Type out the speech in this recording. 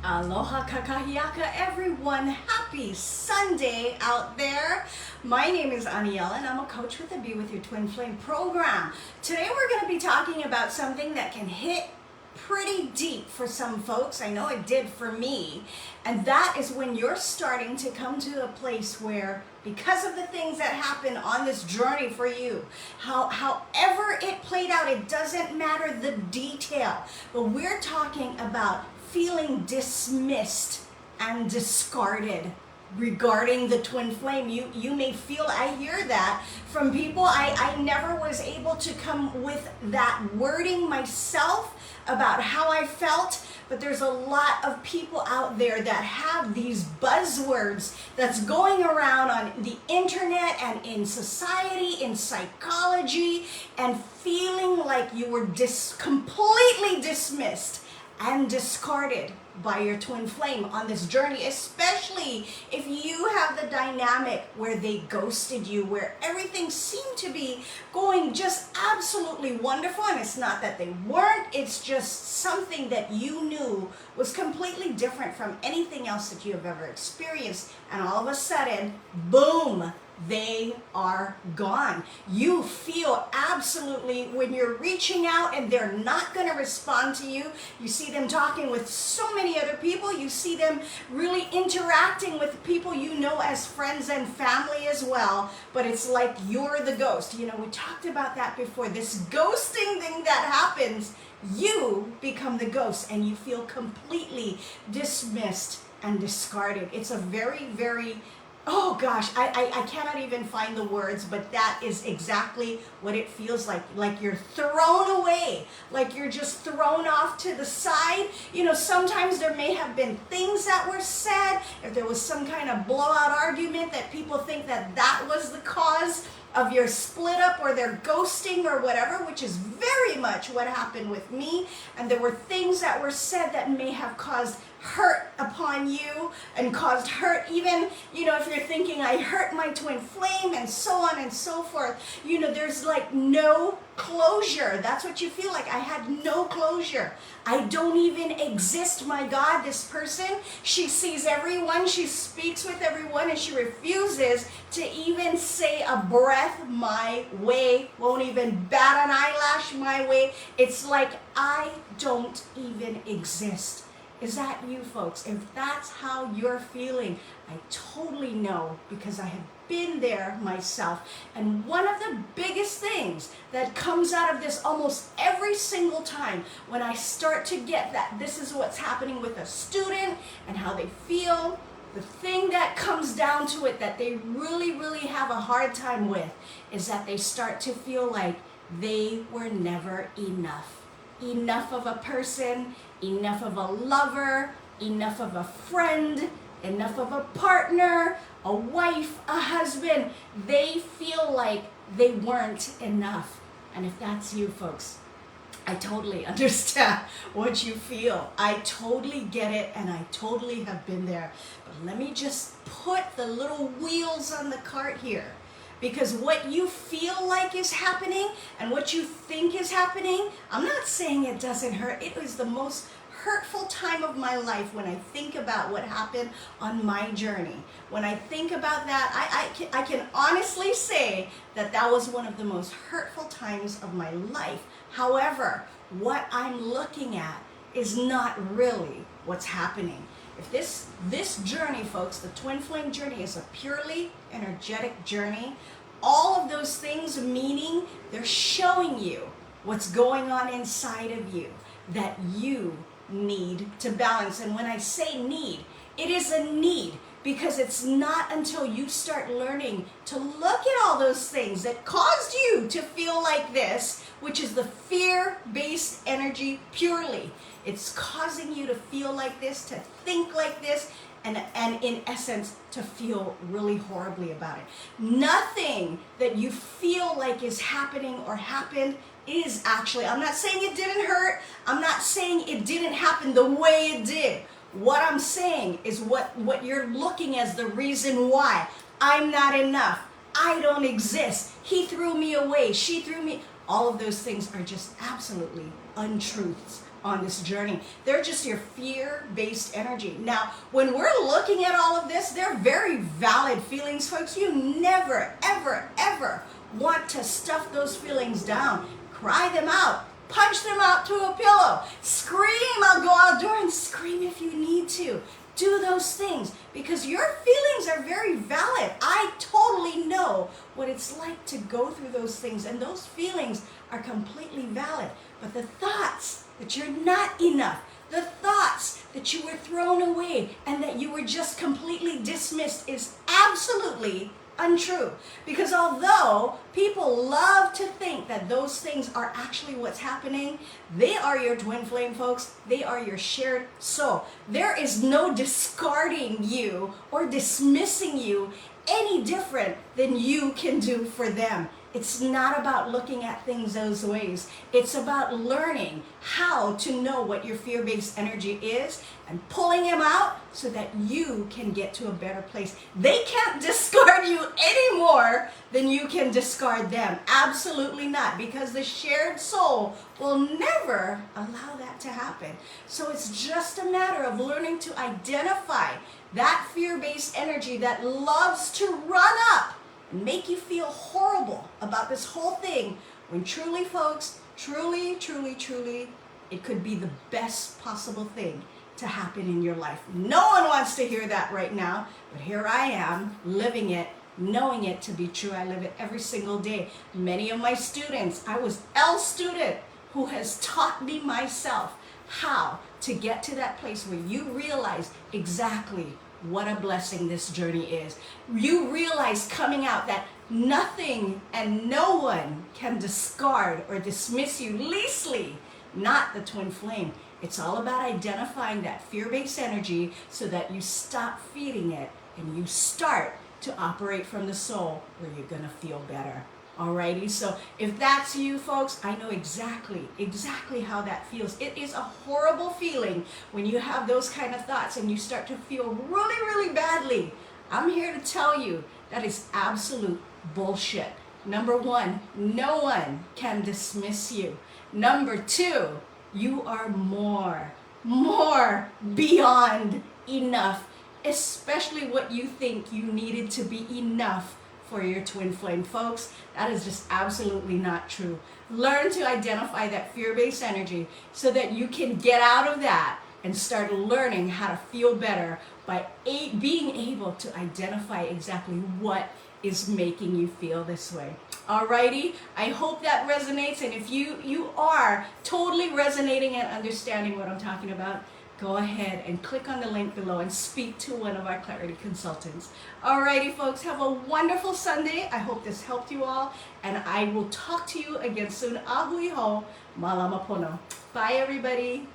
Aloha kakahiaka everyone. Happy Sunday out there. My name is Aniela and I'm a coach with the Be With Your Twin Flame program. Today we're going to be talking about something that can hit pretty deep for some folks. I know it did for me. And that is when you're starting to come to a place where, because of the things that happen on this journey for you, however it played out, it doesn't matter the detail, but we're talking about feeling dismissed and discarded regarding the twin flame. You may feel, I hear that from people. I never was able to come with that wording myself about how I felt, but there's a lot of people out there that have these buzzwords that's going around on the internet and in society, in psychology, and feeling like you were completely dismissed and discarded by your twin flame on this journey, especially if you have the dynamic where they ghosted you, where everything seemed to be going just absolutely wonderful, and it's not that they weren't, it's just something that you knew was completely different from anything else that you have ever experienced, and all of a sudden, boom, they are gone. You feel absolutely, when you're reaching out and they're not going to respond to you, you see them talking with so many other people, you see them really interacting with people you know as friends and family as well, but it's like you're the ghost. You know, we talked about that before, this ghosting thing that happens, you become the ghost and you feel completely dismissed and discarded. It's a very, very, oh gosh, I cannot even find the words, but that is exactly what it feels like you're thrown away, like you're just thrown off to the side. You know, sometimes there may have been things that were said, if there was some kind of blowout argument that people think that that was the cause of your split up or their ghosting or whatever, which is very much what happened with me. And there were things that were said that may have caused hurt upon you and caused hurt even, you know, if you're thinking I hurt my twin flame and so on and so forth, you know, there's like no closure. That's what you feel like. I had no closure. I don't even exist. My God, this person, she sees everyone, she speaks with everyone, and she refuses to even say a breath my way, won't even bat an eyelash my way. It's like I don't even exist. Is that you, folks? If that's how you're feeling, I totally know, because I have been there myself. And one of the biggest things that comes out of this almost every single time when I start to get that this is what's happening with a student and how they feel, the thing that comes down to it that they really, really have a hard time with is that they start to feel like they were never enough. Enough of a person, enough of a lover, enough of a friend, enough of a partner, a wife, a husband. They feel like they weren't enough. And if that's you, folks, I totally understand what you feel. I totally get it, and I totally have been there. But let me just put the little wheels on the cart here. Because what you feel like is happening and what you think is happening, I'm not saying it doesn't hurt. It was the most hurtful time of my life when I think about what happened on my journey. When I think about that, I can honestly say that that was one of the most hurtful times of my life. However, what I'm looking at is not really what's happening. If this journey, folks, the twin flame journey, is a purely energetic journey, all of those things, meaning they're showing you what's going on inside of you that you need to balance. And when I say need, it is a need, because it's not until you start learning to look at all those things that caused you to feel like this, which is the fear-based energy purely. It's causing you to feel like this, to think like this, and in essence, to feel really horribly about it. Nothing that you feel like is happening or happened is actually, I'm not saying it didn't hurt, I'm not saying it didn't happen the way it did. What I'm saying is what you're looking as the reason why. I'm not enough. I don't exist. He threw me away. She threw me. All of those things are just absolutely untruths on this journey. They're just your fear-based energy. Now, when we're looking at all of this, they're very valid feelings, folks. You never, ever, ever want to stuff those feelings down. Cry them out. Punch them out to a pillow. Scream. I'll go outdoor and scream if you need to. Do those things because your feelings are very valid. I totally know what it's like to go through those things, and those feelings are completely valid. But the thoughts that you're not enough, the thoughts that you were thrown away and that you were just completely dismissed is absolutely untrue. Because although people love to think that those things are actually what's happening, they are your twin flame, folks. They are your shared soul. There is no discarding you or dismissing you any different than you can do for them. It's not about looking at things those ways. It's about learning how to know what your fear-based energy is and pulling them out so that you can get to a better place. They can't discard you any more than you can discard them. Absolutely not, because the shared soul will never allow that to happen. So it's just a matter of learning to identify that fear-based energy that loves to run up and make you feel horrible about this whole thing, when truly, folks, truly, it could be the best possible thing to happen in your life. No one wants to hear that right now, but here I am, living it, knowing it to be true. I live it every single day. Many of my students, I was L's student who has taught me myself how to get to that place where you realize exactly what a blessing this journey is. You realize coming out that nothing and no one can discard or dismiss you, leastly not the twin flame. It's all about identifying that fear-based energy so that you stop feeding it and you start to operate from the soul where you're gonna feel better. Alrighty, so if that's you, folks, I know exactly how that feels. It is a horrible feeling when you have those kind of thoughts and you start to feel really badly. I'm here to tell you that is absolute bullshit. Number one, no one can dismiss you. Number two, you are more beyond enough, especially what you think you needed to be enough for your twin flame, folks. That is just absolutely not true. Learn to identify that fear-based energy so that you can get out of that and start learning how to feel better by being able to identify exactly what is making you feel this way. Alrighty, I hope that resonates, and if you are totally resonating and understanding what I'm talking about, go ahead and click on the link below and speak to one of our Clarity consultants. Alrighty, folks, have a wonderful Sunday. I hope this helped you all, and I will talk to you again soon. Ahui ho, malama pono. Bye, everybody.